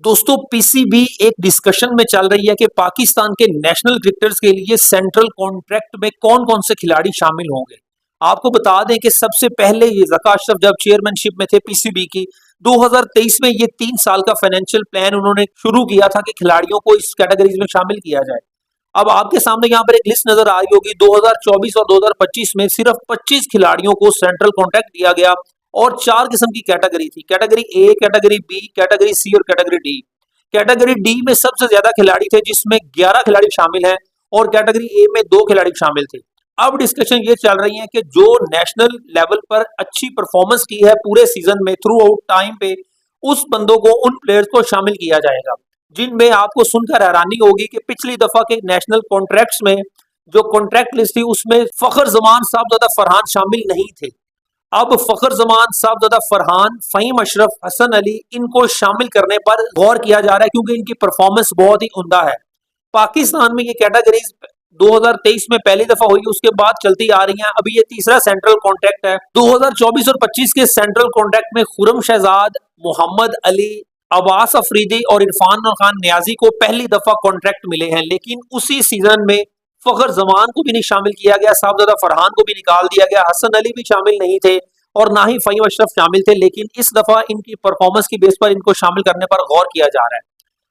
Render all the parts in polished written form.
दोस्तों पीसीबी एक डिस्कशन में चल रही है कि पाकिस्तान के नेशनल क्रिकेटर्स के लिए सेंट्रल कॉन्ट्रैक्ट में कौन कौन से खिलाड़ी शामिल होंगे। आपको बता दें कि सबसे पहले ये ज़का अशरफ जब चेयरमैनशिप में थे पीसीबी की 2023 में ये 3 साल का फाइनेंशियल प्लान उन्होंने शुरू किया था कि खिलाड़ियों को इस कैटेगरीज में शामिल किया जाए। अब आपके सामने यहाँ पर एक लिस्ट नजर आ रही होगी। 2024 और 2025 में सिर्फ 25 खिलाड़ियों को सेंट्रल कॉन्ट्रैक्ट दिया गया और 4 किस्म की कैटेगरी थी, category A, category B, category C और कैटेगरी डी। कैटेगरी डी में सबसे ज्यादा खिलाड़ी थे जिसमें 11 खिलाड़ी शामिल हैं और कैटेगरी ए में 2 खिलाड़ी शामिल थे। अब डिस्कशन ये चल रही है कि जो नेशनल लेवल पर अच्छी परफॉर्मेंस की है पूरे सीजन में थ्रू आउट टाइम पे, उस बंदों को, उन प्लेयर्स को शामिल किया जाएगा जिनमें आपको सुनकर हैरानी होगी कि पिछली दफा के नेशनल कॉन्ट्रैक्ट्स में जो कॉन्ट्रैक्ट लिस्ट थी उसमें फखर जमान, साहबजादा फरहान शामिल नहीं थे। अब फखर जमान, साहबजादा फरहान, फहीम अशरफ, हसन अली, इनको शामिल करने पर गौर किया जा रहा है क्योंकि इनकी परफॉर्मेंस बहुत ही उम्दा है। पाकिस्तान में ये कैटेगरीज 2023 में पहली दफा हुई, उसके बाद चलती आ रही हैं। अभी ये तीसरा सेंट्रल कॉन्ट्रैक्ट है। 2024 और 25 के सेंट्रल कॉन्ट्रैक्ट में खुरम शहजाद, मोहम्मद अली, अब्बास अफरीदी और इरफान खान नियाजी को पहली दफा कॉन्ट्रैक्ट मिले हैं, लेकिन उसी सीजन में फखर जमान को भी नहीं शामिल किया गया, साहबजादा फरहान को भी निकाल दिया गया, हसन अली भी शामिल नहीं थे और ना ही फहीम अशरफ शामिल थे। लेकिन इस दफा इनकी परफॉर्मेंस की बेस पर इनको शामिल करने पर गौर किया जा रहा है।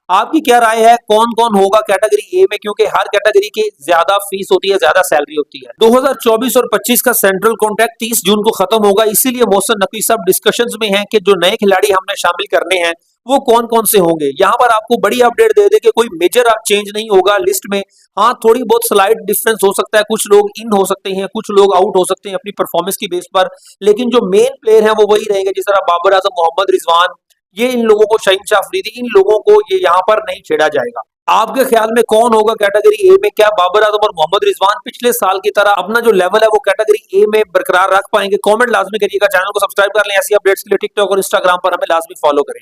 आपकी क्या राय है, कौन कौन होगा कैटेगरी ए में? क्योंकि हर कैटेगरी की ज्यादा फीस होती है, ज्यादा सैलरी होती है। 2024 और 25 का सेंट्रल कॉन्ट्रैक्ट 30 जून को खत्म होगा, इसीलिए मोहसिन नकवी साहब डिस्कशंस में हैं कि जो नए खिलाड़ी हमने शामिल करने हैं वो कौन कौन से होंगे। यहाँ पर आपको बड़ी अपडेट दे दे कि कोई मेजर चेंज नहीं होगा लिस्ट में। हाँ, थोड़ी बहुत स्लाइड डिफरेंस हो सकता है, कुछ लोग इन हो सकते हैं, कुछ लोग आउट हो सकते हैं अपनी परफॉर्मेंस की बेस पर, लेकिन जो मेन प्लेयर हैं वो वही रहेंगे। जिस तरह बाबर आजम, मोहम्मद रिजवान, ये इन लोगों को, शाहीन शाह अफरीदी, इन लोगों को ये यहाँ पर नहीं छेड़ा जाएगा। आपके ख्याल में कौन होगा कैटेगरी ए में? क्या बाबर आजम और मोहम्मद रिजवान पिछले साल की तरह अपना जो लेवल है वो कैटेगरी ए में बरकरार रख पाएंगे? कमेंट लाजमी करिएगा, चैनल को सब्सक्राइब कर लें। ऐसी अपडेट्स के लिए टिकटॉक और इंस्टाग्राम पर हमें लाजमी फॉलो करें।